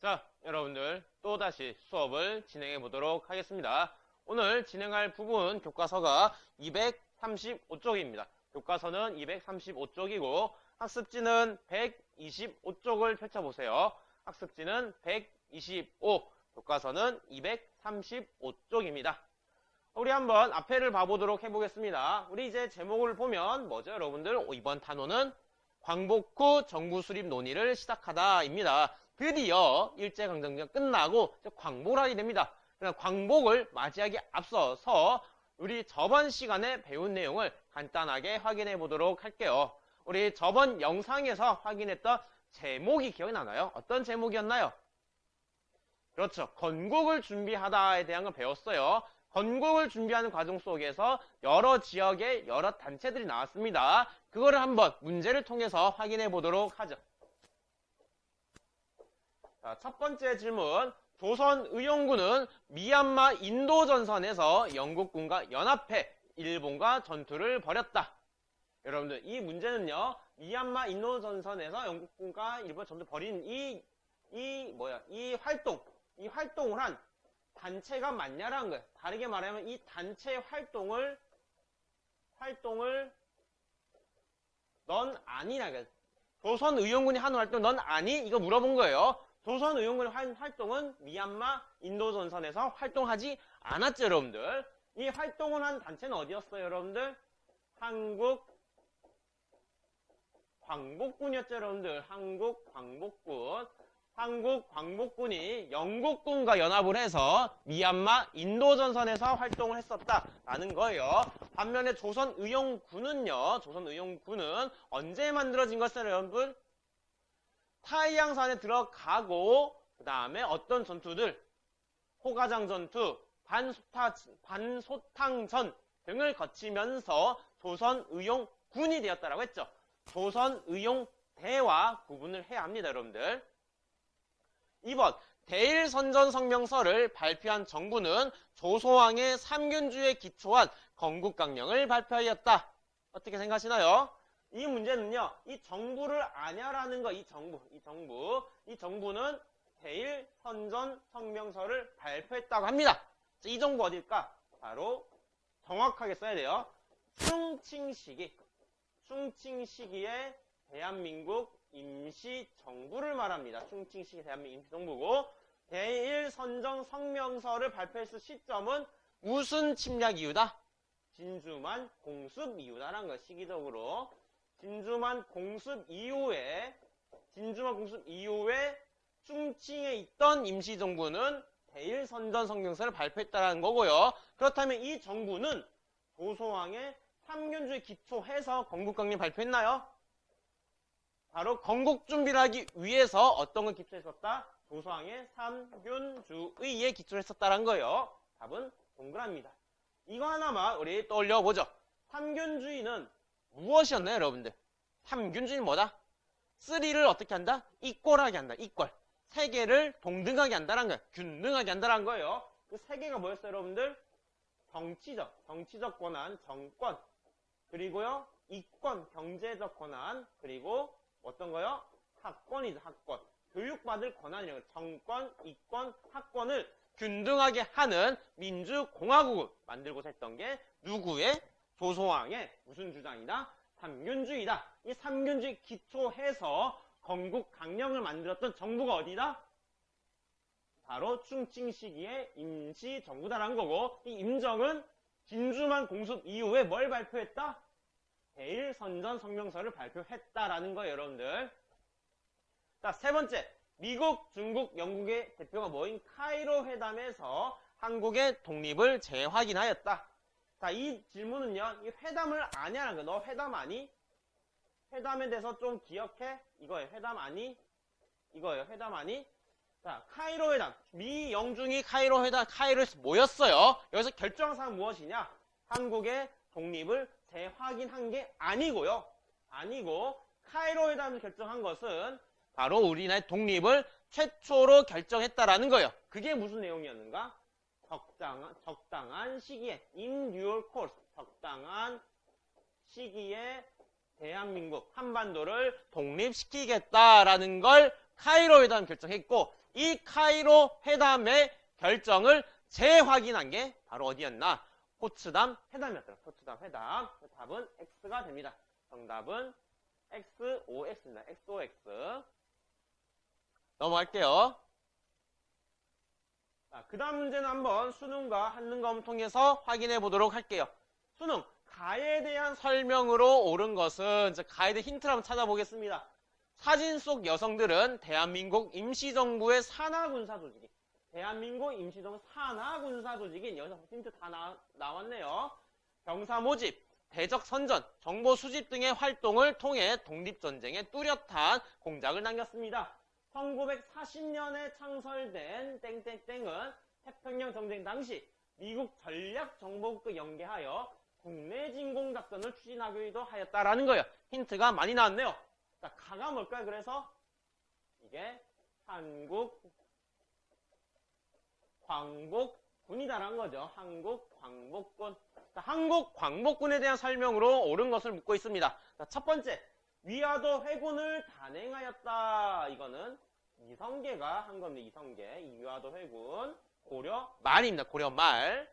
자, 여러분들 또다시 수업을 진행해 보도록 하겠습니다. 오늘 진행할 부분 교과서가 235쪽입니다. 교과서는 235쪽이고 학습지는 125쪽을 펼쳐보세요. 학습지는 125, 교과서는 235쪽입니다. 우리 한번 앞에를 봐보도록 해보겠습니다. 우리 이제 제목을 보면 뭐죠, 여러분들? 이번 단원은 광복 후 정부 수립 논의를 시작하다입니다. 드디어 일제강점기가 끝나고 광복을 하게 됩니다. 광복을 맞이하기 앞서서 우리 저번 시간에 배운 내용을 간단하게 확인해 보도록 할게요. 우리 저번 영상에서 확인했던 제목이 기억이 나나요? 어떤 제목이었나요? 그렇죠. 건국을 준비하다에 대한 걸 배웠어요. 건국을 준비하는 과정 속에서 여러 지역의 여러 단체들이 나왔습니다. 그거를 한번 문제를 통해서 확인해 보도록 하죠. 자, 첫 번째 질문. 조선의용군은 미얀마 인도전선에서 영국군과 연합해 일본과 전투를 벌였다. 여러분들, 이 문제는요, 미얀마 인도전선에서 영국군과 일본 전투 벌인 이 활동을 한 단체가 맞냐라는 거예요. 다르게 말하면 이 단체 활동을 넌 아니냐. 조선의용군이 하는 활동 넌 아니? 이거 물어본 거예요. 조선의용군이 한 활동은 미얀마 인도전선에서 활동하지 않았죠, 여러분들. 이 활동을 한 단체는 어디였어요, 여러분들? 한국 광복군이었죠, 여러분들. 한국 광복군. 한국 광복군이 영국군과 연합을 해서 미얀마 인도전선에서 활동을 했었다라는 거예요. 반면에 조선의용군은요, 조선의용군은 언제 만들어진 것이요, 여러분들? 타이양산에 들어가고 그 다음에 어떤 전투들, 호가장 전투, 반소탕전 등을 거치면서 조선의용군이 되었다라고 했죠. 조선의용대와 구분을 해야 합니다, 여러분들. 2번, 대일선전성명서를 발표한 정부는 조소왕의 삼균주에 기초한 건국강령을 발표하였다. 어떻게 생각하시나요? 이 문제는요, 이 정부를 아냐라는 거, 이 정부는 대일선전성명서를 발표했다고 합니다. 자, 이 정부 어딜까? 바로 정확하게 써야 돼요. 충칭시기의 대한민국 임시정부를 말합니다. 충칭시기 대한민국 임시정부고, 대일선전성명서를 발표했을 시점은 무슨 침략 이유다? 진주만 공습 이유다라는 거, 시기적으로. 진주만 공습 이후에 충칭에 있던 임시정부는 대일선전성명서를 발표했다라는 거고요. 그렇다면 이 정부는 조소왕의 삼균주에 기초해서 건국강령 발표했나요? 바로 건국 준비를 하기 위해서 어떤 걸 기초했었다? 조소왕의 삼균주의에 기초를 했었다는 거예요. 답은 동그랍니다. 이거 하나만 우리 떠올려보죠. 삼균주의는 무엇이었나요, 여러분들? 삼균주의는 뭐다? 쓰리를 어떻게 한다? 이꼴하게 한다. 이꼴. 세 개를 동등하게 한다는 거예요. 균등하게 한다는 거예요. 그 세 개가 뭐였어요, 여러분들? 정치적 권한, 정권. 그리고요, 이권, 경제적 권한. 그리고 어떤 거요? 학권이죠, 학권. 교육받을 권한이라고. 정권, 이권, 학권을 균등하게 하는 민주공화국을 만들고자 했던 게 누구의? 조소왕의 무슨 주장이다? 삼균주의다. 이 삼균주의 기초해서 건국강령을 만들었던 정부가 어디다? 바로 충칭시기의 임시정부다라는 거고, 이 임정은 진주만 공습 이후에 뭘 발표했다? 대일선전성명서를 발표했다라는 거예요, 여러분들. 자, 세 번째. 미국, 중국, 영국의 대표가 모인 카이로 회담에서 한국의 독립을 재확인하였다. 자, 이 질문은요, 이 회담을 아냐라는 거예요. 너 회담 아니? 회담에 대해서 좀 기억해? 이거예요. 회담 아니? 이거예요. 회담 아니? 자, 카이로 회담. 미, 영중이 카이로에서 모였어요. 여기서 결정한 사항은 무엇이냐? 한국의 독립을 재확인한 게 아니고요. 아니고, 카이로 회담을 결정한 것은 바로 우리나라의 독립을 최초로 결정했다라는 거예요. 그게 무슨 내용이었는가? 적당한 시기에 in due course, 적당한 시기에 대한민국 한반도를 독립시키겠다라는 걸 카이로 회담 결정했고 이 카이로 회담의 결정을 재확인한 게 바로 어디였나? 포츠담 회담이었더라. 포츠담 회담. 답은 X가 됩니다. 정답은 XOX입니다. XOX. 넘어갈게요. 자, 그 다음 문제는 한번 수능과 한능검 통해서 확인해 보도록 할게요. 수능, 가에 대한 설명으로 옳은 것은, 가에 대한 힌트를 한번 찾아보겠습니다. 사진 속 여성들은 대한민국 임시정부의 산하군사조직인, 대한민국 임시정부 산하군사조직인, 여기서 힌트 다 나왔네요. 병사 모집, 대적 선전, 정보 수집 등의 활동을 통해 독립전쟁에 뚜렷한 공작을 남겼습니다. 1940년에 창설된 땡땡땡은 태평양 전쟁 당시 미국 전략정보국과 연계하여 국내 진공작전을 추진하기도 하였다라는 거예요. 힌트가 많이 나왔네요. 자, 가가 뭘까요? 그래서 이게 한국 광복군이다라는 거죠. 한국 광복군. 자, 한국 광복군에 대한 설명으로 옳은 것을 묻고 있습니다. 자, 첫 번째, 위화도 회군을 단행하였다. 이거는 이성계가 한 겁니다. 이성계. 위화도 회군. 고려 말입니다. 고려 말.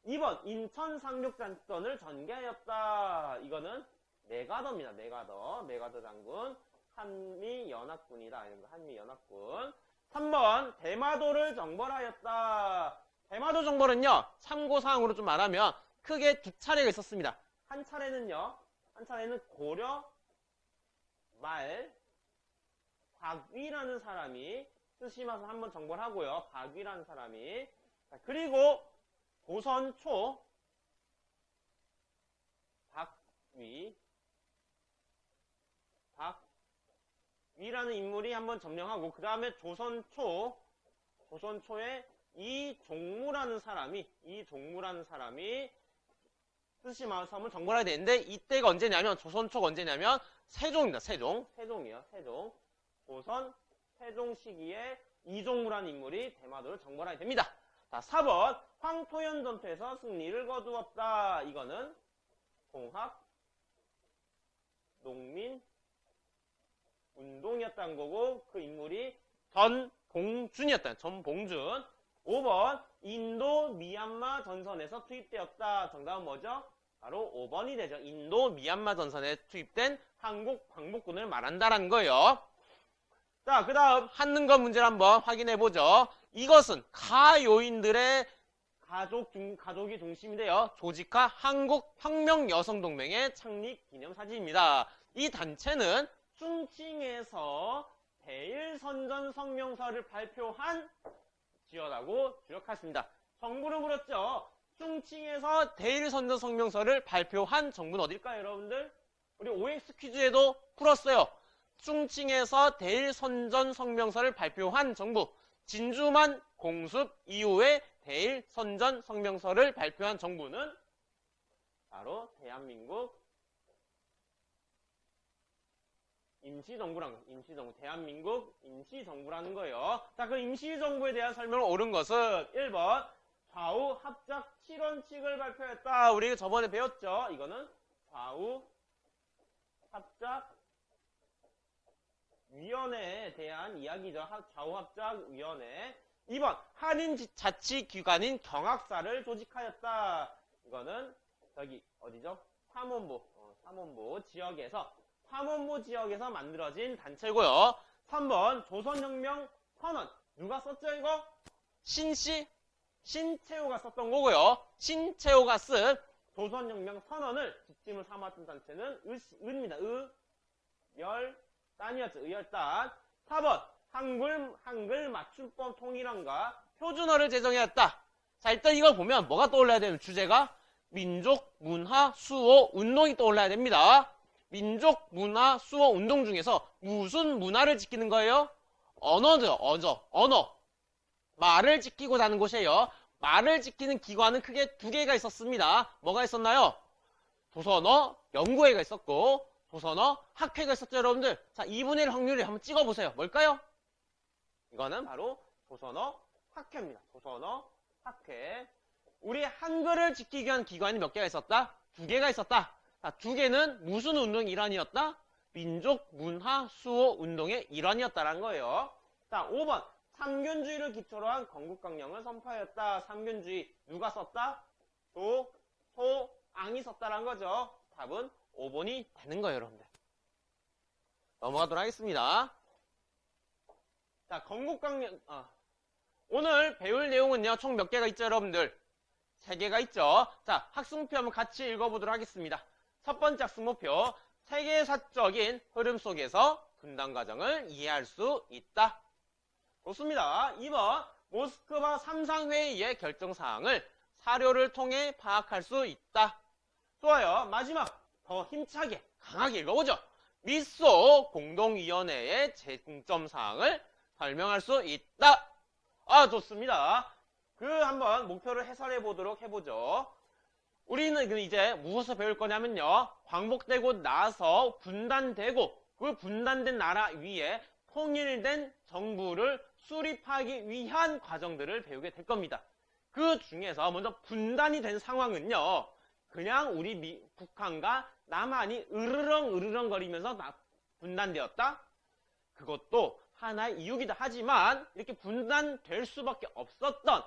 2번, 인천 상륙작전을 전개하였다. 이거는 메가더입니다. 메가더 장군. 한미연합군이다. 한미연합군. 3번, 대마도를 정벌하였다. 대마도 정벌은요, 참고사항으로 좀 말하면 크게 두 차례가 있었습니다. 한 차례는 고려 말 박위라는 사람이 쓰시마서 한번 정벌하고요. 박위라는 사람이. 자, 그리고 조선 초 박위라는 인물이 한번 점령하고 그 다음에 조선 초에 이종무라는 사람이 쓰시마 섬을 정벌해야 되는데 이때가 언제냐면 조선 초가 언제냐면 세종입니다. 세종이에요. 조선 세종 시기에 이종무라는 인물이 대마도를 정벌하게 됩니다. 자, 4번, 황토현 전투에서 승리를 거두었다. 이거는 통합 농민 운동이었다는 거고 그 인물이 전봉준이었다. 전봉준. 5번, 인도 미얀마 전선에서 투입되었다. 정답은 뭐죠? 바로 5번이 되죠. 인도 미얀마 전선에 투입된 한국 광복군을 말한다라는 거예요. 자, 그 다음 한능검 문제를 한번 확인해 보죠. 이것은 가 요인들의 가족이 중심인데요. 조직화 한국혁명여성동맹의 창립 기념사진입니다. 이 단체는 충칭에서 대일선전 성명서를 발표한 지어라고 주력하십니다. 정부를 물었죠. 충칭에서 대일선전 성명서를 발표한 정부는 어딜까요, 여러분들? 우리 OX 퀴즈에도 풀었어요. 충칭에서 대일선전 성명서를 발표한 정부. 진주만 공습 이후에 대일선전 성명서를 발표한 정부는 바로 대한민국 대한민국 임시정부라는 거예요. 자, 그 임시정부에 대한 설명을 옳은 것은 1번, 좌우 합작 7원칙을 발표했다. 우리 저번에 배웠죠? 이거는 좌우 합작 위원회에 대한 이야기죠. 좌우 합작 위원회. 2번, 한인 자치기관인 경학사를 조직하였다. 이거는 저기 어디죠? 삼원부 지역에서 만들어진 단체고요. 3번, 조선혁명 선언. 누가 썼죠, 이거? 신채호가 썼던 거고요. 신채호가 쓴 조선혁명 선언을 지침을 삼았던 단체는 의입니다. 의열단. 4번, 한글 맞춤법 통일안과 표준어를 제정하였다. 자, 일단 이걸 보면 뭐가 떠올라야 되는 주제가 민족, 문화, 수호, 운동이 떠올라야 됩니다. 민족, 문화, 수호, 운동 중에서 무슨 문화를 지키는 거예요? 언어죠. 언어. 말을 지키고 사는 곳이에요. 말을 지키는 기관은 크게 두 개가 있었습니다. 뭐가 있었나요? 조선어 연구회가 있었고 조선어 학회가 있었죠, 여러분들. 자, 2분의 1 확률을 한번 찍어보세요. 뭘까요? 이거는 바로 조선어 학회입니다. 조선어 학회. 우리 한글을 지키기 위한 기관이 몇 개가 있었다? 두 개가 있었다. 자, 두 개는 무슨 운동 일환이었다? 민족, 문화, 수호 운동의 일환이었다는 거예요. 자, 5번. 삼균주의를 기초로 한 건국강령을 선포하였다. 삼균주의 누가 썼다? 조, 소, 앙이 썼다는 거죠. 답은 5번이 되는 거예요, 여러분들. 넘어가도록 하겠습니다. 자, 건국강령, 오늘 배울 내용은요, 총 몇 개가 있죠, 여러분들? 3개가 있죠. 자, 학습목표 한번 같이 읽어보도록 하겠습니다. 첫 번째 학습목표, 세계사적인 흐름 속에서 분단 과정을 이해할 수 있다. 좋습니다. 2번, 모스크바 3상회의의 결정사항을 사료를 통해 파악할 수 있다. 좋아요. 마지막, 더 힘차게, 강하게 읽어보죠. 미소 공동위원회의 쟁점사항을 설명할 수 있다. 좋습니다. 한번 목표를 해설해 보도록 해보죠. 우리는 이제 무엇을 배울 거냐면요. 광복되고 나서 분단되고 그 분단된 나라 위에 통일된 정부를 수립하기 위한 과정들을 배우게 될 겁니다. 그 중에서 먼저 분단이 된 상황은요. 그냥 우리 북한과 남한이 으르렁거리면서 분단되었다? 그것도 하나의 이유기도 하지만 이렇게 분단될 수밖에 없었던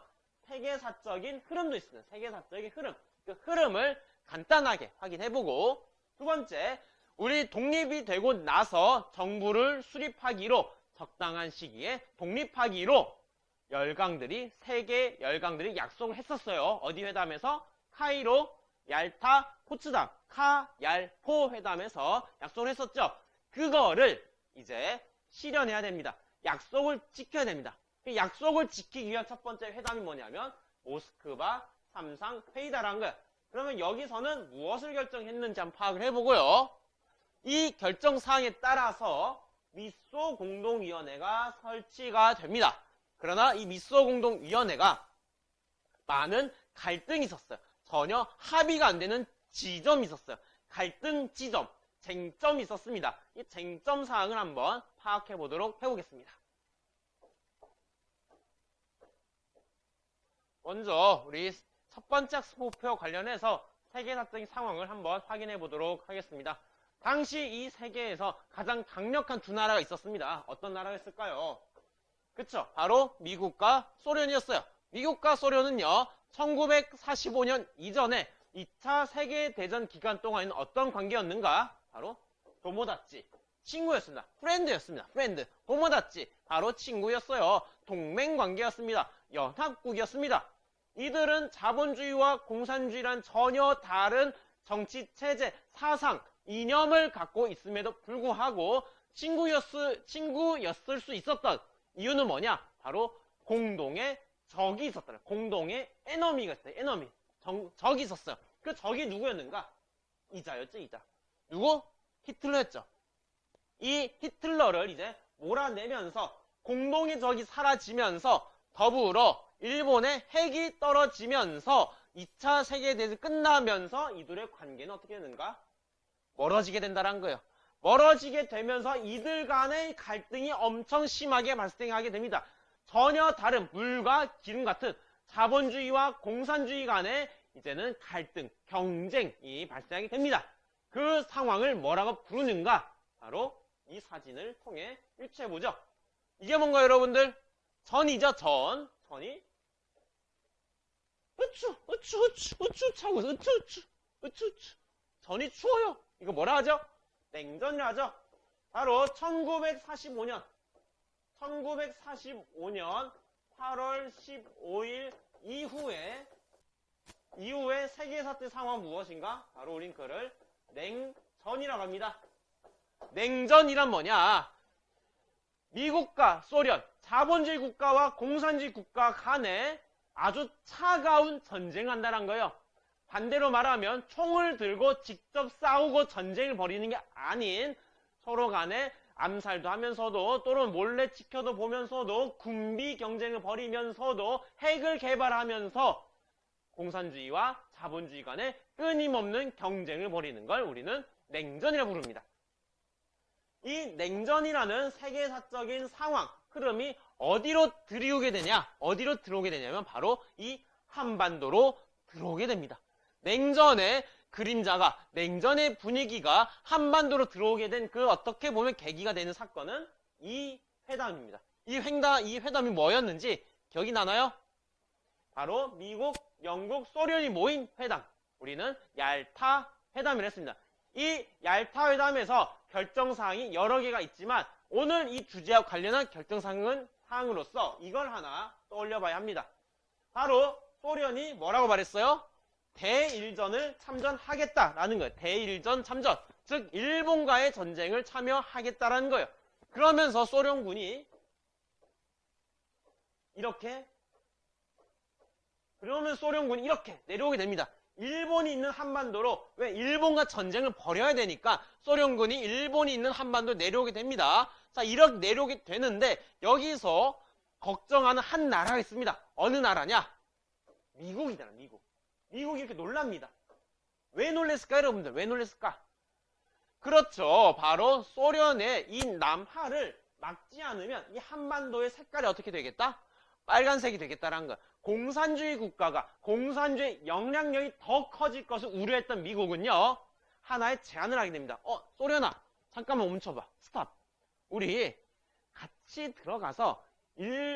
세계사적인 흐름도 있습니다. 세계사적인 흐름. 그 흐름을 간단하게 확인해보고, 두 번째, 우리 독립이 되고 나서 정부를 수립하기로 적당한 시기에 독립하기로 세계 열강들이 약속을 했었어요. 어디 회담에서? 카이로, 얄타, 포츠담, 카얄포 회담에서 약속을 했었죠. 그거를 이제 실현해야 됩니다. 약속을 지켜야 됩니다. 그 약속을 지키기 위한 첫 번째 회담이 뭐냐면 모스크바 3상 회의다라는 거예요. 그러면 여기서는 무엇을 결정했는지 한번 파악을 해보고요. 이 결정사항에 따라서 미소 공동위원회가 설치가 됩니다. 그러나 이 미소 공동위원회가 많은 갈등이 있었어요. 전혀 합의가 안 되는 지점이 있었어요. 갈등 지점, 쟁점이 있었습니다. 이 쟁점 사항을 한번 파악해 보도록 해보겠습니다. 먼저 우리 첫 번째 학습목표 관련해서 세계사적인 상황을 한번 확인해 보도록 하겠습니다. 당시 이 세계에서 가장 강력한 두 나라가 있었습니다. 어떤 나라가 있을까요? 그쵸? 바로 미국과 소련이었어요. 미국과 소련은요, 1945년 이전에 2차 세계대전 기간 동안에는 어떤 관계였는가? 바로 도모다치, 친구였습니다. 프렌드였습니다. 프렌드, 도모다치, 바로 친구였어요. 동맹관계였습니다. 연합국이었습니다. 이들은 자본주의와 공산주의란 전혀 다른 정치, 체제, 사상, 이념을 갖고 있음에도 불구하고 친구였을 수 있었던 이유는 뭐냐? 바로 공동의 적이 있었다. 공동의 에너미가 있어요. 에너미. 적이 있었어요. 그 적이 누구였는가? 이자였죠, 이자. 누구? 히틀러였죠. 이 히틀러를 이제 몰아내면서 공동의 적이 사라지면서 더불어 일본의 핵이 떨어지면서 2차 세계대전이 끝나면서 이들의 관계는 어떻게 되는가? 멀어지게 된다는 거예요. 멀어지게 되면서 이들 간의 갈등이 엄청 심하게 발생하게 됩니다. 전혀 다른 물과 기름 같은 자본주의와 공산주의 간의 이제는 갈등, 경쟁이 발생하게 됩니다. 그 상황을 뭐라고 부르는가? 바로 이 사진을 통해 유추해보죠. 이게 뭔가 여러분들? 전이죠, 전. 전이 으추 차고 있어. 으추. 전이 추워요. 이거 뭐라 하죠? 냉전이라 하죠. 바로 1945년 8월 15일 이후에 세계사태 상황 무엇인가? 바로 우린 그를 냉전이라고 합니다. 냉전이란 뭐냐? 미국과 소련, 자본주의 국가와 공산주의 국가 간에 아주 차가운 전쟁을 한다는 거예요. 반대로 말하면 총을 들고 직접 싸우고 전쟁을 벌이는 게 아닌 서로 간에 암살도 하면서도 또는 몰래 지켜도 보면서도 군비 경쟁을 벌이면서도 핵을 개발하면서 공산주의와 자본주의 간에 끊임없는 경쟁을 벌이는 걸 우리는 냉전이라고 부릅니다. 이 냉전이라는 세계사적인 상황, 흐름이 어디로 들어오게 되냐면 바로 이 한반도로 들어오게 됩니다. 냉전의 그림자가 냉전의 분위기가 한반도로 들어오게 된 그 어떻게 보면 계기가 되는 사건은 이 회담입니다. 이 회담이 뭐였는지 기억이 나나요? 바로 미국, 영국, 소련이 모인 회담. 우리는 얄타 회담을 했습니다. 이 얄타 회담에서 결정사항이 여러 개가 있지만 오늘 이 주제와 관련한 결정사항으로서 이걸 하나 떠올려 봐야 합니다. 바로 소련이 뭐라고 말했어요? 대일전을 참전하겠다라는 거예요. 대일전 참전. 즉 일본과의 전쟁을 참여하겠다라는 거예요. 그러면서 소련군이 이렇게 내려오게 됩니다. 일본이 있는 한반도로, 왜 일본과 전쟁을 벌여야 되니까 소련군이 일본이 있는 한반도로 내려오게 됩니다. 자, 이렇게 내려오게 되는데 여기서 걱정하는 한 나라가 있습니다. 어느 나라냐? 미국이잖아, 미국. 미국이 이렇게 놀랍니다. 왜 놀랬을까, 여러분들? 왜 놀랬을까? 그렇죠. 바로 소련의 이 남하를 막지 않으면 이 한반도의 색깔이 어떻게 되겠다? 빨간색이 되겠다라는 거야. 공산주의 국가가 공산주의 영향력이 더 커질 것을 우려했던 미국은요. 하나의 제안을 하게 됩니다. 소련아, 잠깐만 멈춰봐. 스탑. 우리 같이 들어가서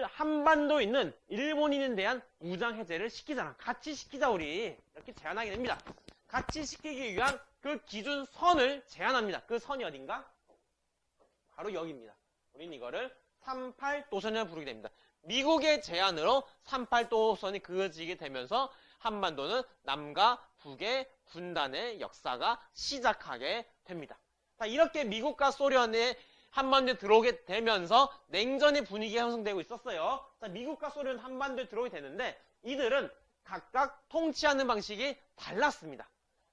한반도에 있는 일본인에 대한 무장 해제를 시키잖아. 같이 시키자 우리. 이렇게 제안하게 됩니다. 같이 시키기 위한 그 기준선을 제안합니다. 그 선이 어딘가? 바로 여기입니다. 우린 이거를 38도선이라고 부르게 됩니다. 미국의 제안으로 38도선이 그어지게 되면서 한반도는 남과 북의 분단의 역사가 시작하게 됩니다. 자, 이렇게 미국과 소련의 한반도에 들어오게 되면서 냉전의 분위기가 형성되고 있었어요. 자, 미국과 소련 한반도에 들어오게 되는데 이들은 각각 통치하는 방식이 달랐습니다.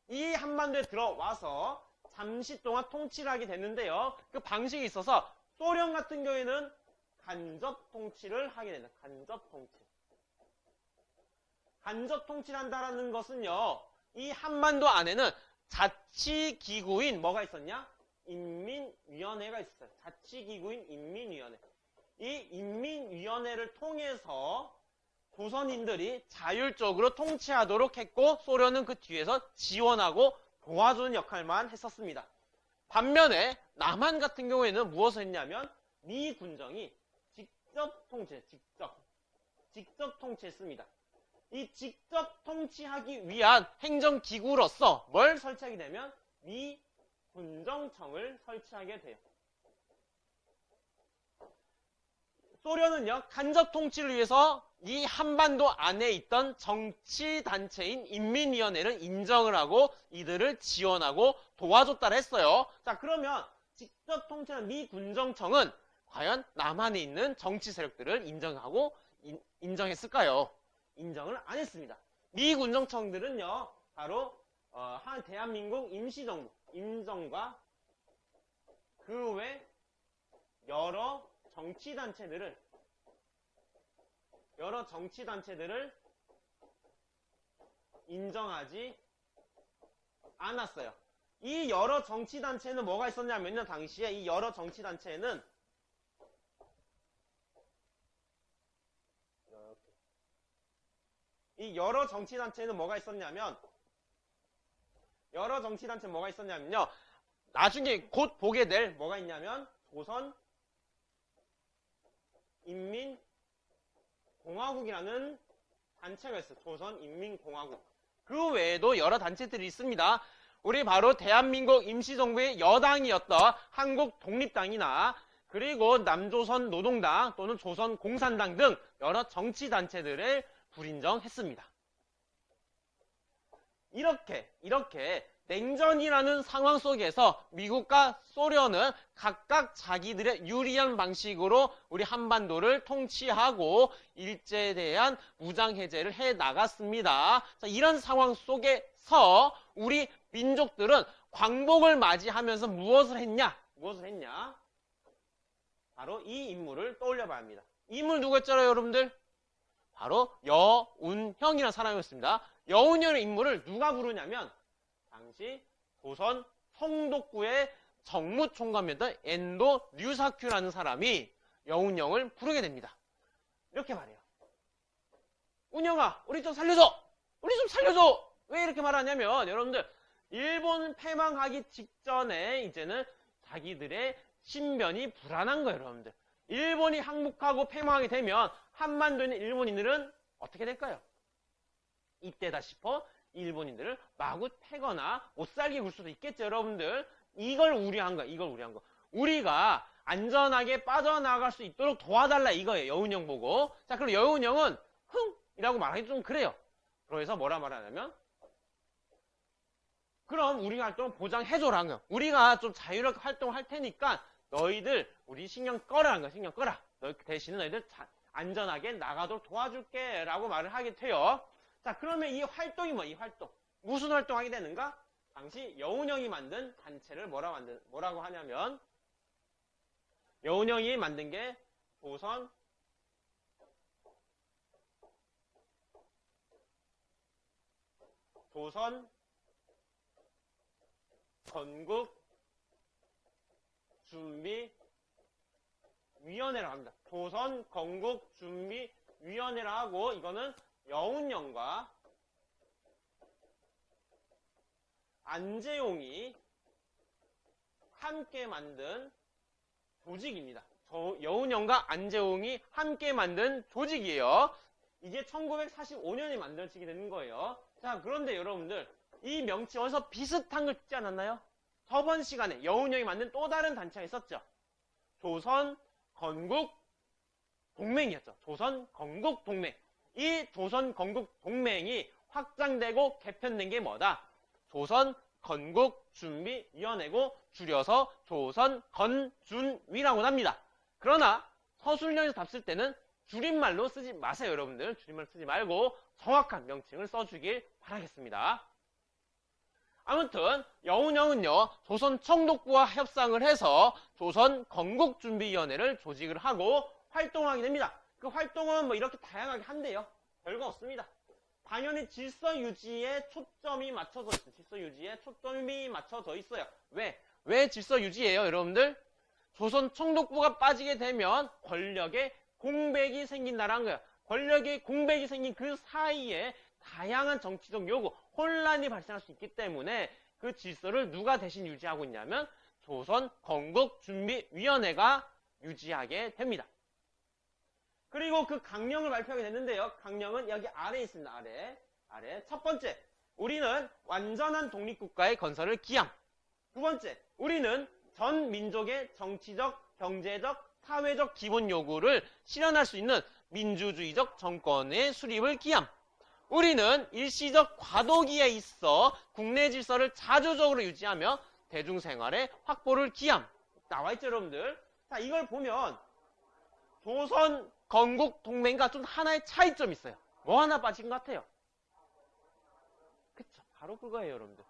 이 한반도에 들어와서 잠시 동안 통치를 하게 됐는데요. 그 방식이 있어서 소련 같은 경우에는 간접 통치를 하게 된다. 간접 통치. 간접 통치를 한다는 것은요. 이 한반도 안에는 자치기구인 뭐가 있었냐? 인민위원회가 있었어요. 자치기구인 인민위원회. 이 인민위원회를 통해서 조선인들이 자율적으로 통치하도록 했고 소련은 그 뒤에서 지원하고 도와주는 역할만 했었습니다. 반면에 남한 같은 경우에는 무엇을 했냐면 미 군정이 직접 통치했습니다. 이 직접 통치하기 위한 행정기구로서 뭘 설치하게 되면 미 군정청을 설치하게 돼요. 소련은요, 간접 통치를 위해서 이 한반도 안에 있던 정치단체인 인민위원회를 인정을 하고 이들을 지원하고 도와줬다고 했어요. 자, 그러면 직접 통치하는 미 군정청은 과연 남한에 있는 정치 세력들을 인정했을까요? 인정을 안 했습니다. 미 군정청들은요, 바로 한 대한민국 임시정부, 임정과 그 외 여러 정치단체들을 인정하지 않았어요. 이 여러 정치단체는 뭐가 있었냐면요, 당시에 이 여러 정치단체는 뭐가 있었냐면요. 나중에 곧 보게 될 뭐가 있냐면 조선인민공화국이라는 단체가 있어요. 조선인민공화국. 그 외에도 여러 단체들이 있습니다. 우리 바로 대한민국 임시정부의 여당이었던 한국독립당이나 그리고 남조선 노동당 또는 조선공산당 등 여러 정치단체들을 불인정했습니다. 이렇게 냉전이라는 상황 속에서 미국과 소련은 각각 자기들의 유리한 방식으로 우리 한반도를 통치하고 일제에 대한 무장해제를 해 나갔습니다. 자, 이런 상황 속에서 우리 민족들은 광복을 맞이하면서 무엇을 했냐? 바로 이 인물을 떠올려 봐야 합니다. 이 인물 누구였잖아요, 여러분들? 바로 여운형이라는 사람이었습니다. 여운형의 인물을 누가 부르냐면 당시 조선 성독구의 정무총관이었던 엔도 류사큐라는 사람이 여운형을 부르게 됩니다. 이렇게 말해요. 운영아, 우리 좀 살려줘! 왜 이렇게 말하냐면 여러분들 일본 패망하기 직전에 이제는 자기들의 신변이 불안한 거예요, 여러분들. 일본이 항복하고 패망하게 되면 한반도에 있는 일본인들은 어떻게 될까요? 이때다 싶어 일본인들을 마구 패거나 못 살게 굴 수도 있겠죠, 여러분들. 이걸 우려한 거야, 이걸 우려한 거. 우리가 안전하게 빠져나갈 수 있도록 도와달라 이거예요, 여운형 보고. 자, 그럼 여운형은 흥이라고 말하기 좀 그래요. 그래서 뭐라 말하냐면, 그럼 우리 활동 보장해줘라는 거야. 우리가 좀 자유롭게 활동할 테니까 너희들 우리 신경 꺼라는 거야, 신경 꺼라. 대신에 너희들 안전하게 나가도록 도와줄게 라고 말을 하게 돼요. 자, 그러면 이 활동이 뭐야, 이 활동. 무슨 활동하게 되는가? 당시 여운형이 만든 단체를 뭐라고 하냐면, 여운형이 만든 게 조선 건국 준비 위원회라고 합니다. 조선 건국 준비 위원회라 하고, 이거는 여운형과 안재용이 함께 만든 조직입니다. 여운형과 안재용이 함께 만든 조직이에요. 이게 1945년에 만들어지게 되는 거예요. 자, 그런데 여러분들, 이 명칭 어디서 비슷한 걸 듣지 않았나요? 저번 시간에 여운형이 만든 또 다른 단체가 있었죠. 조선 건국 동맹이었죠. 조선 건국 동맹. 이 조선 건국 동맹이 확장되고 개편된 게 뭐다? 조선 건국 준비위원회고, 줄여서 조선 건준위라고 합니다. 그러나 서술형에서 답 쓸 때는 줄임말로 쓰지 마세요, 여러분들. 줄임말 쓰지 말고 정확한 명칭을 써주길 바라겠습니다. 아무튼 여운형은요, 조선 총독부와 협상을 해서 조선 건국준비위원회를 조직을 하고 활동하게 됩니다. 그 활동은 뭐 이렇게 다양하게 한대요. 별거 없습니다. 당연히 질서 유지에 초점이 맞춰져 있어요. 질서 유지에 초점이 맞춰져 있어요. 왜 질서 유지예요, 여러분들? 조선 총독부가 빠지게 되면 권력의 공백이 생긴다는 거예요. 권력의 공백이 생긴 그 사이에 다양한 정치적 요구, 혼란이 발생할 수 있기 때문에 그 질서를 누가 대신 유지하고 있냐면 조선 건국준비위원회가 유지하게 됩니다. 그리고 그 강령을 발표하게 됐는데요. 강령은 여기 아래에 있습니다. 아래. 첫 번째, 우리는 완전한 독립국가의 건설을 기함. 두 번째, 우리는 전 민족의 정치적, 경제적, 사회적 기본 요구를 실현할 수 있는 민주주의적 정권의 수립을 기함. 우리는 일시적 과도기에 있어 국내 질서를 자주적으로 유지하며 대중생활의 확보를 기함. 나와있죠, 여러분들? 자, 이걸 보면 조선 건국 동맹과 좀 하나의 차이점이 있어요. 뭐 하나 빠진 것 같아요? 그쵸, 바로 그거예요, 여러분들.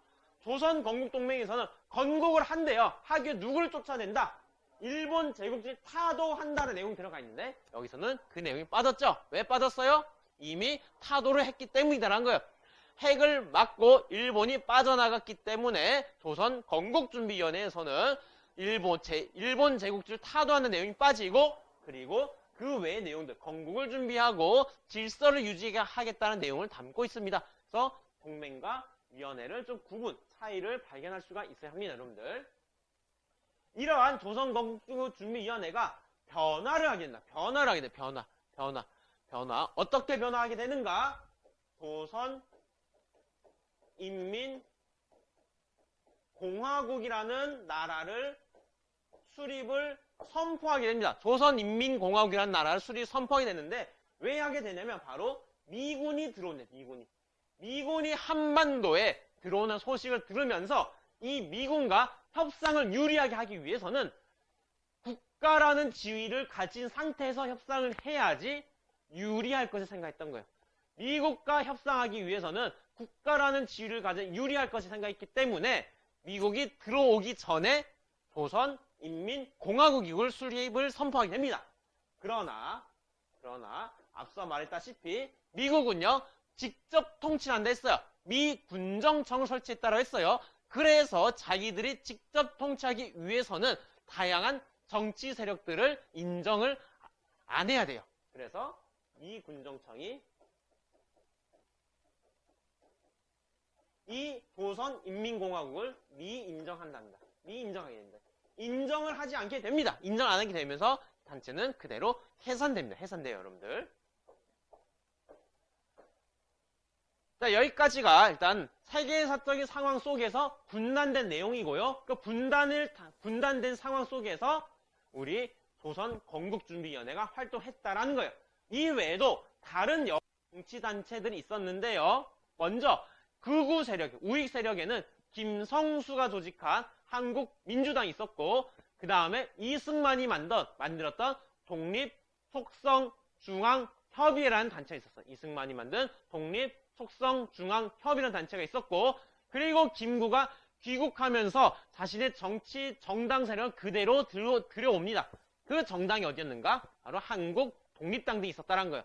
조선 건국 동맹에서는 건국을 한대요. 하기에 누구를 쫓아낸다? 일본 제국주의 타도한다는 내용이 들어가 있는데, 여기서는 그 내용이 빠졌죠. 왜 빠졌어요? 이미 타도를 했기 때문이다라는 거예요. 핵을 막고 일본이 빠져나갔기 때문에 조선 건국준비위원회에서는 일본 제국주의를 타도하는 내용이 빠지고, 그리고 그 외의 내용들, 건국을 준비하고 질서를 유지하겠다는 내용을 담고 있습니다. 그래서 동맹과 위원회를 좀 차이를 발견할 수가 있어야 합니다, 여러분들. 이러한 조선 건국준비위원회가 변화를 하게 된다. 변화를 하게 돼. 변화. 어떻게 변화하게 되는가? 조선 인민공화국이라는 나라를 수립을 선포하게 됩니다. 조선인민공화국이라는 나라를 선포하게 되는데, 왜 하게 되냐면 바로 미군이 들어온대. 미군이 한반도에 들어오는 소식을 들으면서 이 미군과 협상을 유리하게 하기 위해서는 국가라는 지위를 가진 상태에서 협상을 해야지 유리할 것을 생각했던 거예요. 미국과 협상하기 위해서는 국가라는 지위를 가진 유리할 것을 생각했기 때문에 미국이 들어오기 전에 조선인민공화국을 수립을 선포하게 됩니다. 그러나 앞서 말했다시피 미국은요, 직접 통치한다 했어요. 미군정청을 설치했다고 했어요. 그래서 자기들이 직접 통치하기 위해서는 다양한 정치 세력들을 인정을 안 해야 돼요. 그래서 미군정청이 이 조선인민공화국을 미인정한다. 미인정하게 됩니다. 인정을 하지 않게 됩니다. 인정 안 하게 되면서 단체는 그대로 해산됩니다. 해산돼요, 여러분들. 자, 여기까지가 일단 세계사적인 상황 속에서 분단된 내용이고요. 그 분단된 상황 속에서 우리 조선 건국준비위원회가 활동했다라는 거예요. 이 외에도 다른 정치단체들이 있었는데요. 먼저 극우 세력, 우익 세력에는 김성수가 조직한 한국민주당이 있었고, 그 다음에 이승만이 만들었던 독립속성중앙협의회라는 단체가 있었어요. 이승만이 만든 독립속성중앙협의라는 단체가 있었고, 그리고 김구가 귀국하면서 자신의 정당 세력을 그대로 들여옵니다. 그 정당이 어디였는가? 바로 한국 독립당 등이 있었다는 거예요.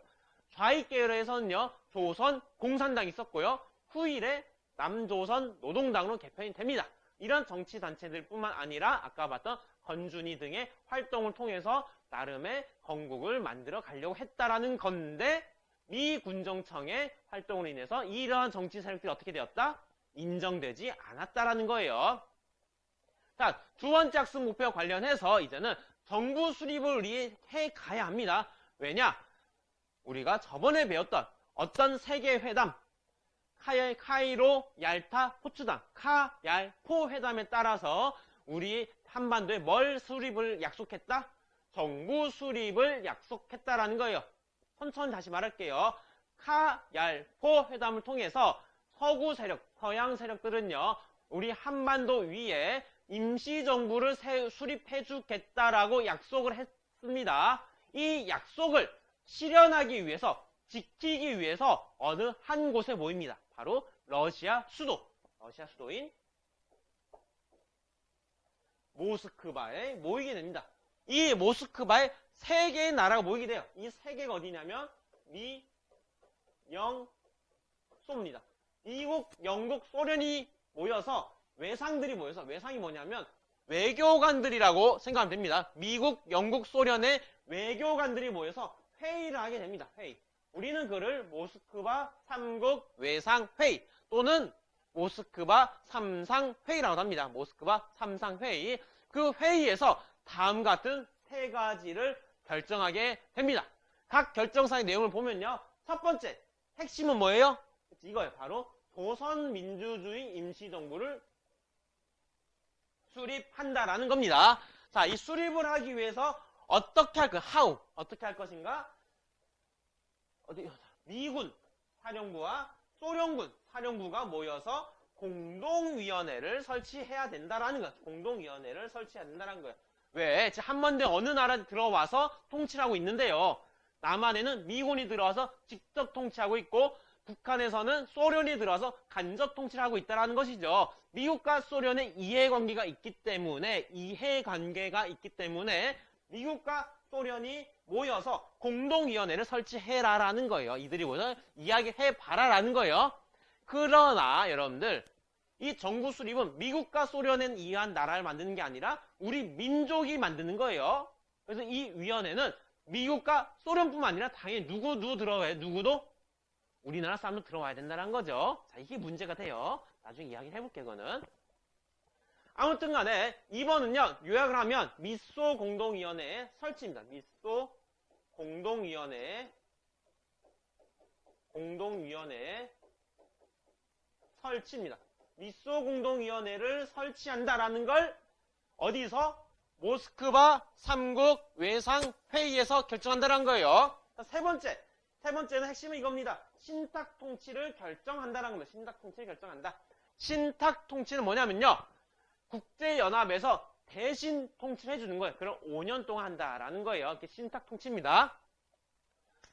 좌익 계열에서는요, 조선 공산당이 있었고요. 후일에 남조선 노동당으로 개편이 됩니다. 이런 정치단체들 뿐만 아니라 아까 봤던 건준이 등의 활동을 통해서 나름의 건국을 만들어 가려고 했다라는 건데, 미 군정청의 활동으로 인해서 이러한 정치 세력들이 어떻게 되었다? 인정되지 않았다라는 거예요. 자, 두 번째 학습 목표와 관련해서 이제는 정부 수립을 우리 해가야 합니다. 왜냐? 우리가 저번에 배웠던 어떤 세계회담, 카이로, 얄타, 포츠담, 카얄포 회담에 따라서 우리 한반도에 뭘 수립을 약속했다? 정부 수립을 약속했다라는 거예요. 천천히 다시 말할게요. 카얄포 회담을 통해서 서구 세력, 서양 세력들은요, 우리 한반도 위에 임시정부를 수립해 주겠다라고 약속을 했습니다. 이 약속을 실현하기 위해서, 지키기 위해서 어느 한 곳에 모입니다. 바로 러시아 수도인 모스크바에 모이게 됩니다. 이 모스크바에 세 개의 나라가 모이게 돼요. 이 세 개가 어디냐면 미, 영, 소입니다. 미국, 영국, 소련이 모여서 외상들이 모여서, 외상이 뭐냐면 외교관들이라고 생각하면 됩니다. 미국, 영국, 소련의 외교관들이 모여서 회의를 하게 됩니다. 회의. 우리는 그를 모스크바 3국 외상회의 또는 모스크바 삼상회의라고 합니다. 모스크바 삼상회의. 그 회의에서 다음 같은 세 가지를 결정하게 됩니다. 각 결정사의 내용을 보면요. 첫 번째, 핵심은 뭐예요? 이거예요. 바로 조선민주주의 임시정부를 수립한다라는 겁니다. 자, 이 수립을 하기 위해서 어떻게 할 것인가? 미군 사령부와 소련군 사령부가 모여서 공동위원회를 설치해야 된다라는 거예요. 공동위원회를 설치해야 된다는 거예요. 왜? 지금 한반도에 어느 나라 들어와서 통치를 하고 있는데요. 남한에는 미군이 들어와서 직접 통치하고 있고, 북한에서는 소련이 들어와서 간접 통치를 하고 있다는 것이죠. 미국과 소련의 이해관계가 있기 때문에 미국과 소련이 모여서 공동위원회를 설치해라라는 거예요. 이들이 모여서 이야기해봐라라는 거예요. 그러나 여러분들, 이 정부 수립은 미국과 소련에 의한 나라를 만드는 게 아니라 우리 민족이 만드는 거예요. 그래서 이 위원회는 미국과 소련뿐만 아니라 당연히 누구 들어와요? 누구도? 우리나라 사람도 들어와야 된다는 거죠. 자, 이게 문제가 돼요. 나중에 이야기를 해볼게요, 그거는. 아무튼 간에 2번은요, 요약을 하면 미소 공동위원회 설치입니다. 미소 공동위원회 설치입니다. 미소 공동위원회를 설치한다라는 걸 어디서? 모스크바 3국 외상회의에서 결정한다는 거예요. 자, 세 번째는 핵심은 이겁니다. 신탁 통치를 결정한다는 겁니다. 신탁 통치를 결정한다. 신탁 통치는 뭐냐면요, 국제연합에서 대신 통치를 해주는 거예요. 그럼 5년 동안 한다라는 거예요. 이게 신탁 통치입니다.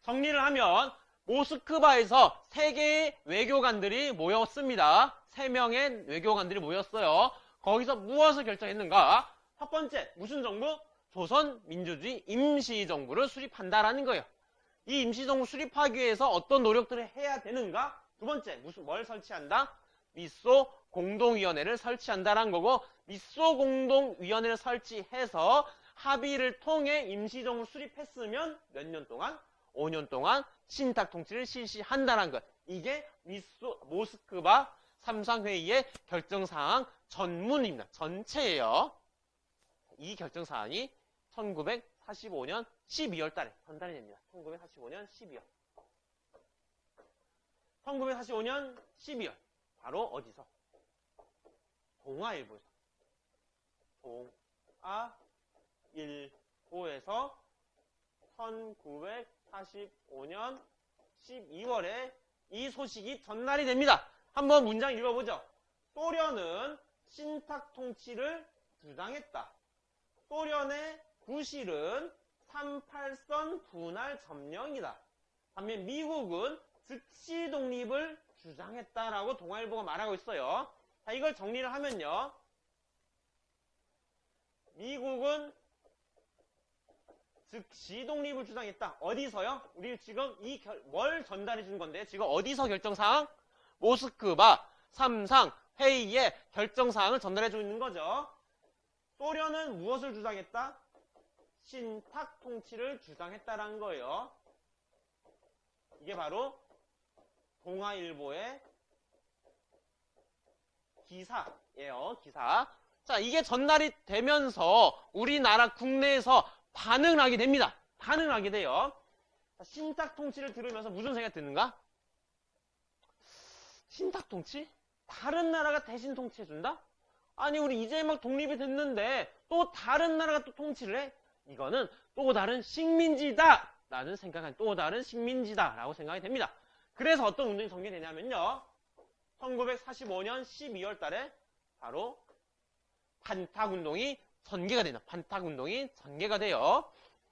정리를 하면 모스크바에서 3개의 외교관들이 모였습니다. 3명의 외교관들이 모였어요. 거기서 무엇을 결정했는가? 첫 번째, 무슨 정부? 조선민주주의 임시정부를 수립한다라는 거예요. 이 임시정부 수립하기 위해서 어떤 노력들을 해야 되는가? 두 번째, 뭘 설치한다? 미소 공동위원회를 설치한다는 거고, 미소 공동위원회를 설치해서 합의를 통해 임시정부를 수립했으면 몇 년 동안? 5년 동안 신탁 통치를 실시한다는 것. 이게 모스크바 삼상회의의 결정사항 전문입니다. 전체예요. 이 결정사항이 1945년 12월 달에 전달이 됩니다. 1945년 12월. 1945년 12월. 바로 어디서? 동아일보에서. 동아일보에서 1945년 12월에 이 소식이 전달이 됩니다. 한번 문장 읽어보죠. 소련은 신탁 통치를 주장했다. 소련의 구실은 38선 분할 점령이다. 반면 미국은 즉시 독립을 주장했다라고 동아일보가 말하고 있어요. 자, 이걸 정리를 하면요. 미국은 즉시 독립을 주장했다. 어디서요? 우리 지금 뭘 전달해 준 건데 지금 어디서 결정사항? 모스크바 삼상 회의의 결정사항을 전달해 주고 있는 거죠. 소련은 무엇을 주장했다? 신탁 통치를 주장했다라는 거예요. 이게 바로 동아일보의 기사예요. 기사. 자, 이게 전달이 되면서 우리나라 국내에서 반응을 하게 됩니다. 반응을 하게 돼요. 자, 신탁 통치를 들으면서 무슨 생각이 드는가? 신탁 통치? 다른 나라가 대신 통치해준다? 아니, 우리 이제 막 독립이 됐는데 또 다른 나라가 또 통치를 해? 이거는 또 다른 식민지다! 라는 생각한 또 다른 식민지다 라고 생각이 됩니다. 그래서 어떤 운동이 전개되냐면요. 1945년 12월 달에 바로 반탁운동이 전개가 됩니다. 반탁운동이 전개가 돼요.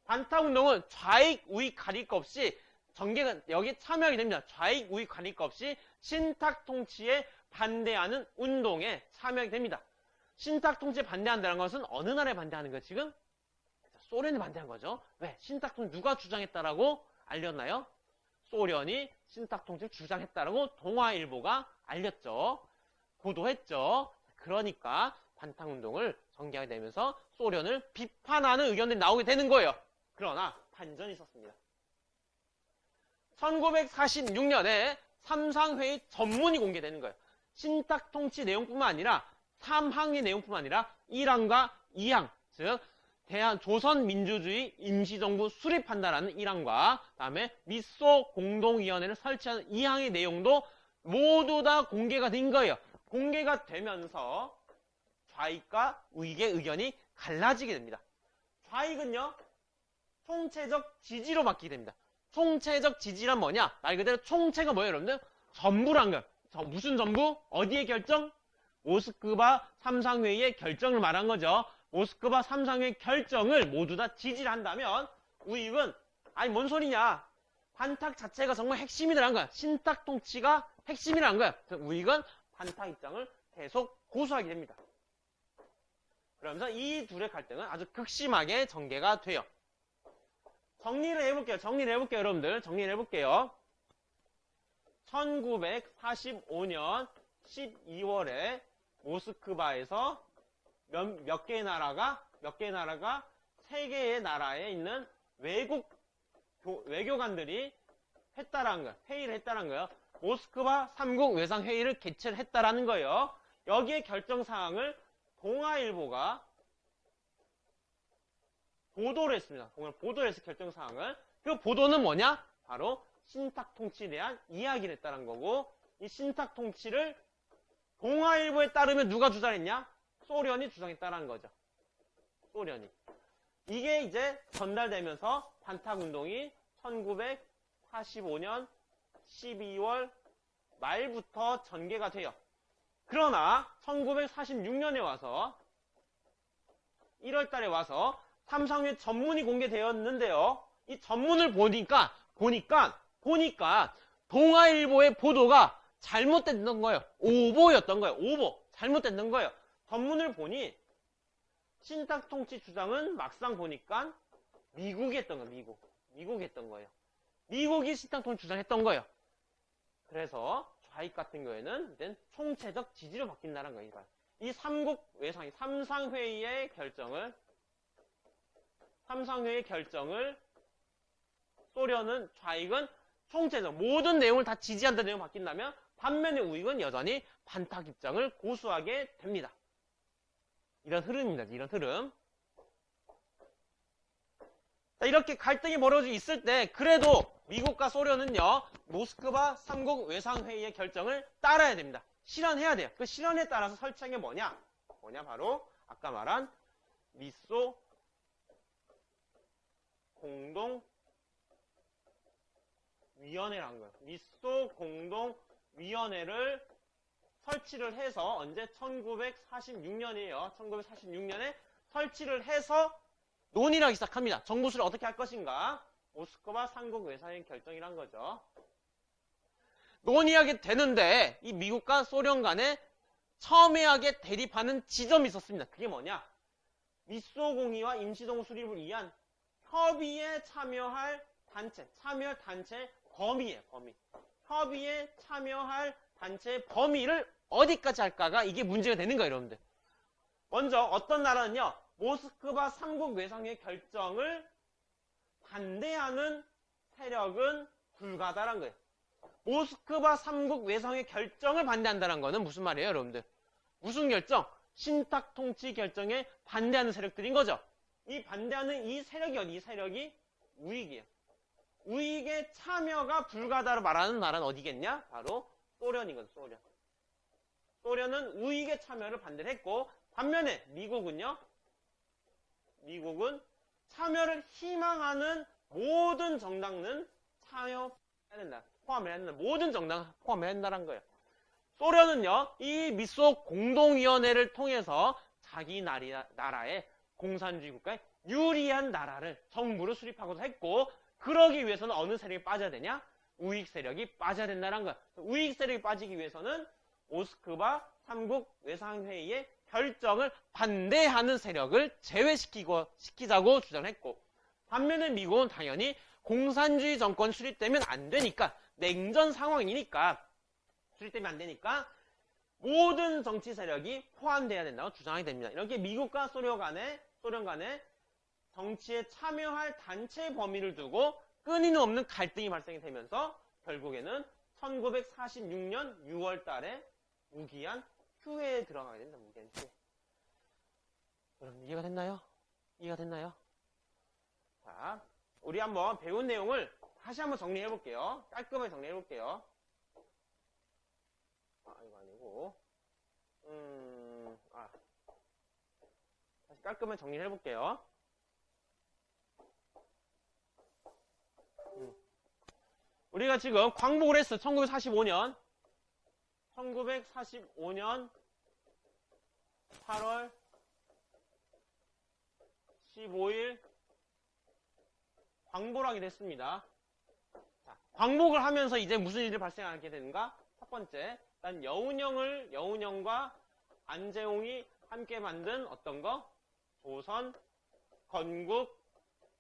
반탁운동은 좌익, 우익 가릴 것 없이 전개가, 여기 참여하게 됩니다. 좌익, 우익 가릴 것 없이 신탁 통치에 반대하는 운동에 참여하게 됩니다. 신탁 통치에 반대한다는 것은 어느 나라에 반대하는 거예요, 지금? 소련이 반대한 거죠. 왜? 신탁 통치 누가 주장했다라고 알렸나요? 소련이 신탁 통치를 주장했다라고 동아일보가 알렸죠. 보도했죠. 그러니까 반탁운동을 전개하게 되면서 소련을 비판하는 의견들이 나오게 되는 거예요. 그러나 반전이 있었습니다. 1946년에 삼상회의 전문이 공개되는 거예요. 신탁 통치 내용뿐만 아니라 3항의 내용뿐만 아니라 1항과 2항, 즉 조선민주주의 임시정부 수립한다라는 1항과 그다음에 미소 공동위원회를 설치하는 2항의 내용도 모두 다 공개가 된 거예요. 공개가 되면서 좌익과 우익의 의견이 갈라지게 됩니다. 좌익은요, 총체적 지지로 바뀌게 됩니다. 총체적 지지란 뭐냐? 말 그대로 총체가 뭐예요, 여러분들? 전부란 거예요. 무슨 전부? 어디의 결정? 모스크바 삼상회의의 결정을 말한 거죠. 모스크바 삼상회의 결정을 모두 다 지지를 한다면 우익은 아니 뭔 소리냐? 반탁 자체가 정말 핵심이라는 거야. 신탁 통치가 핵심이라는 거야. 우익은 반탁 입장을 계속 고수하게 됩니다. 그러면서 이 둘의 갈등은 아주 극심하게 전개가 돼요. 정리를 해볼게요. 여러분들. 정리를 해볼게요. 1945년 12월에 모스크바에서 몇 개의 나라가 세 개의 나라에 있는 외교관들이 했다라는 거예요. 회의를 했다라는 거예요. 모스크바 3국 외상회의를 개최를 했다라는 거예요. 여기에 결정사항을 동아일보가 보도를 했습니다. 보도를 해서 결정사항을. 그 보도는 뭐냐? 바로 신탁 통치에 대한 이야기를 했다는 거고, 이 신탁 통치를 동아일보에 따르면 누가 주장했냐? 소련이 주장했다는 거죠. 소련이. 이게 이제 전달되면서 반탁운동이 1945년 12월 말부터 전개가 돼요. 그러나 1946년에 와서 1월 달에 와서 삼상회 전문이 공개되었는데요. 이 전문을 보니까 동아일보의 보도가 잘못됐던 거예요. 오보였던 거예요. 오보. 잘못됐던 거예요. 전문을 보니 신탁 통치 주장은 막상 보니까 미국이 했던 거예요. 미국이 했던 거예요. 미국이 신탁 통치 주장했던 거예요. 그래서 좌익 같은 경우에는 이제 총체적 지지로 바뀐다는 거예요. 이 삼국 외상이 삼상회의의 결정을 소련은 좌익은 총체적 모든 내용을 다 지지한다는 내용이 바뀐다면 반면에 우익은 여전히 반탁 입장을 고수하게 됩니다. 이런 흐름입니다. 이런 흐름. 자, 이렇게 갈등이 벌어지고 있을 때 그래도 미국과 소련은요, 모스크바 3국 외상회의의 결정을 따라야 됩니다. 실현해야 돼요. 그 실현에 따라서 설치한 게 뭐냐? 바로 아까 말한 미소 공동위원회라는 거예요. 미소 공동위원회를 설치를 해서 언제? 1946년이에요. 1946년에 설치를 해서 논의를 하기 시작합니다. 정부수를 어떻게 할 것인가? 모스크바 3국 외상회의 결정이란 거죠. 논의하게 되는데 이 미국과 소련 간에 첨예하게 대립하는 지점이 있었습니다. 그게 뭐냐? 미소공의와 임시동 수립을 위한 협의에 참여할 단체, 참여할 단체 범위예요. 협의에 참여할 단체 범위를 어디까지 할까가 이게 문제가 되는 거예요, 여러분들. 먼저 어떤 나라는요, 모스크바 3국 외상회의 결정을 반대하는 세력은 불가다란 거예요. 모스크바 3국 외상회의 결정을 반대한다는 거는 무슨 말이에요, 여러분들? 무슨 결정? 신탁 통치 결정에 반대하는 세력들인 거죠. 이 반대하는 이 세력이 어디? 이 세력이 우익이에요. 우익의 참여가 불가다로 말하는 나라는 어디겠냐? 바로 소련이거든, 소련. 소련은 우익의 참여를 반대를 했고, 반면에 미국은요, 미국은 참여를 희망하는 모든 정당은 참여해야 된다. 포함을 해야 된다. 모든 정당 포함해야 된다는 거예요. 소련은요, 이 미소 공동위원회를 통해서 자기 나라의 공산주의 국가에 유리한 나라를, 정부를 수립하고도 했고, 그러기 위해서는 어느 세력이 빠져야 되냐? 우익 세력이 빠져야 된다는 거야. 우익 세력이 빠지기 위해서는 모스크바 3국 외상회의의 결정을 반대하는 세력을 시키자고 주장을 했고, 반면에 미국은 당연히 공산주의 정권 수립되면 안 되니까, 냉전 상황이니까 수립되면 안 되니까 모든 정치 세력이 포함돼야 된다고 주장하게 됩니다. 이렇게 미국과 소련 간에 정치에 참여할 단체 범위를 두고 끊임없는 갈등이 발생이 되면서 결국에는 1946년 6월 달에 무기한 휴회에 들어가게 된다. 무기한 휴회. 여러분 이해가 됐나요? 이해가 됐나요? 자, 우리 한번 배운 내용을 다시 한번 정리해 볼게요. 깔끔하게 정리해 볼게요. 이거 아니고 다시 깔끔하게 정리해 볼게요. 우리가 지금 광복을 했어. 1945년 8월 15일 광복을 하게 됐습니다. 자, 광복을 하면서 이제 무슨 일이 발생하게 되는가? 첫 번째, 일단 여운형과 안재홍이 함께 만든 어떤 거? 조선 건국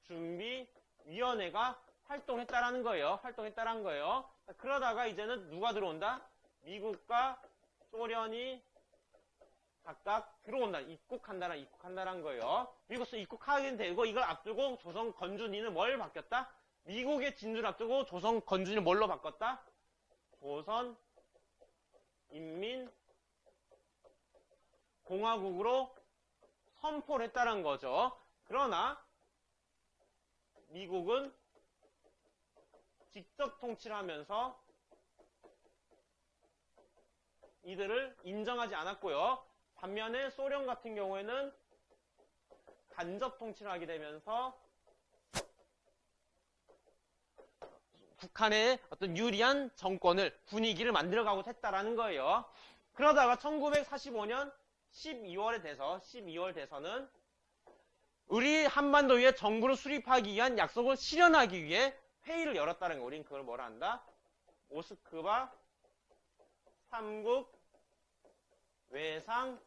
준비위원회가 활동했다라는 거예요. 그러다가 이제는 누가 들어온다? 미국과 소련이 각각 들어온다. 입국한다란 거예요. 미국에서 입국하게 되고 이걸 앞두고 조선 건준이는 뭘 바뀌었다? 미국의 진주를 앞두고 조선 건준이를 뭘로 바꿨다? 조선 인민공화국으로 선포를 했다는 거죠. 그러나 미국은 직접 통치를 하면서 이들을 인정하지 않았고요. 반면에 소련 같은 경우에는 간접 통치를 하게 되면서 북한의 어떤 유리한 정권을, 분위기를 만들어가고 했다라는 거예요. 그러다가 1945년 12월 돼서는 우리 한반도 위에 정부를 수립하기 위한 약속을 실현하기 위해 회의를 열었다는 거. 우린 그걸 뭐라 한다? 모스크바 3국 외상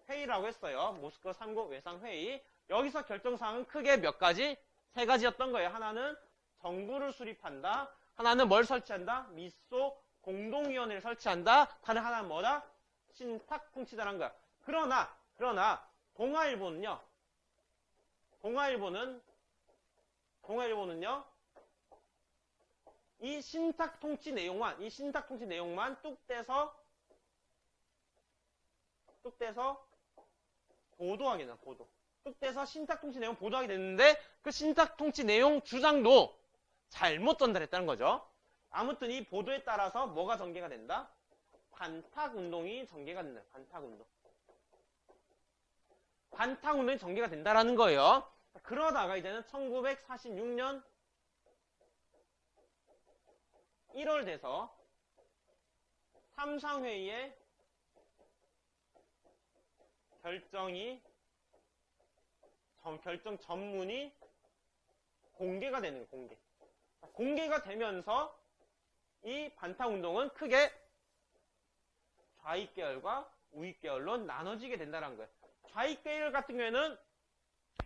회의라고 했어요. 모스크바 3국 외상 회의. 여기서 결정사항은 크게 몇 가지? 세 가지였던 거예요. 하나는 정부를 수립한다. 하나는 뭘 설치한다? 미소 공동위원회를 설치한다. 다른 하나는 뭐다? 신탁 통치다라는 거야. 그러나 동아일보는요. 이 신탁 통치 내용만 뚝 떼서 보도하게 된다. 뚝 떼서 신탁 통치 내용 보도하게 됐는데 그 신탁 통치 내용 주장도 잘못 전달했다는 거죠. 아무튼 이 보도에 따라서 뭐가 전개가 된다? 반탁 운동이 전개가 된다. 반탁 운동이 전개가 된다라는 거예요. 그러다가 이제는 1946년 1월 돼서 삼상회의의 결정 전문이 공개가 되는 거예요. 공개가 되면서 이 반탁운동은 크게 좌익 계열과 우익 계열로 나눠지게 된다는 거예요. 좌익 계열 같은 경우에는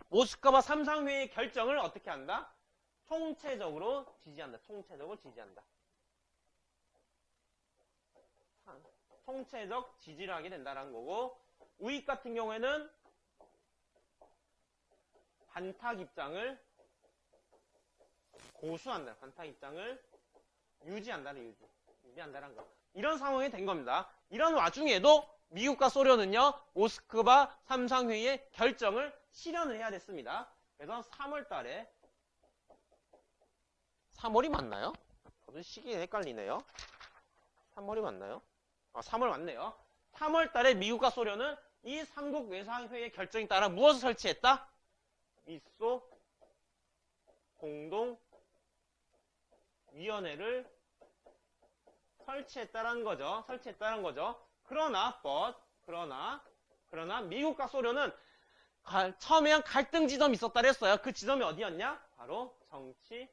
모스크바 삼상회의의 결정을 어떻게 한다? 총체적으로 지지한다. 총체적 지지를 하게 된다는 거고, 우익 같은 경우에는 반탁 입장을 고수한다. 반탁 입장을 유지한다는 거. 이런 상황이 된 겁니다. 이런 와중에도 미국과 소련은요, 모스크바 삼상회의의 결정을 실현을 해야 됐습니다. 그래서 3월 달에 3월이 맞나요? 저도 시기 헷갈리네요. 3월이 맞나요? 3월 맞네요. 3월 달에 미국과 소련은 이 삼국 외상회의의 결정에 따라 무엇을 설치했다? 미소 공동위원회를 설치했다는 거죠. 그러나 미국과 소련은 처음에 갈등 지점이 있었다 그랬어요. 그 지점이 어디였냐? 바로 정치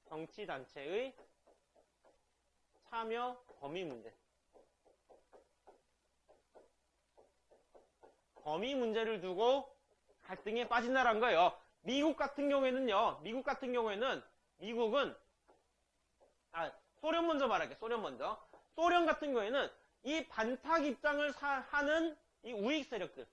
정치단체의 참여 범위 문제를 두고 갈등에 빠진다는 거예요. 소련 같은 경우에는 이 반탁 입장을 하는 이 우익 세력들,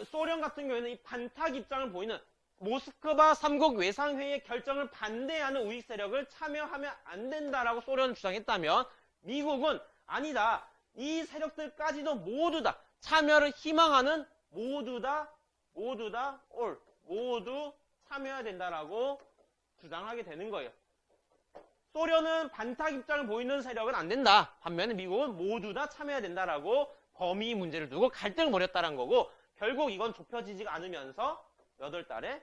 소련 같은 경우에는 이 반탁 입장을 보이는 모스크바 삼국 외상회의의 결정을 반대하는 우익 세력을 참여하면 안 된다라고 소련은 주장했다면, 미국은 아니다. 이 세력들까지도 모두 다 참여를 희망하는 모두 참여해야 된다라고 주장하게 되는 거예요. 소련은 반탁 입장을 보이는 세력은 안 된다. 반면에 미국은 모두 다 참여해야 된다라고 범위 문제를 두고 갈등을 벌였다는 거고, 결국 이건 좁혀지지가 않으면서 6월에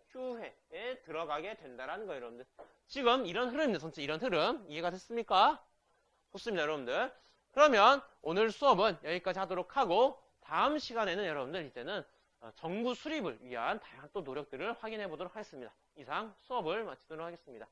휴회에 들어가게 된다는 거예요, 여러분들. 지금 이런 흐름입니다. 전체 이런 흐름 이해가 됐습니까? 좋습니다, 여러분들. 그러면 오늘 수업은 여기까지 하도록 하고, 다음 시간에는 여러분들 이제는 정부 수립을 위한 다양한 또 노력들을 확인해 보도록 하겠습니다. 이상 수업을 마치도록 하겠습니다.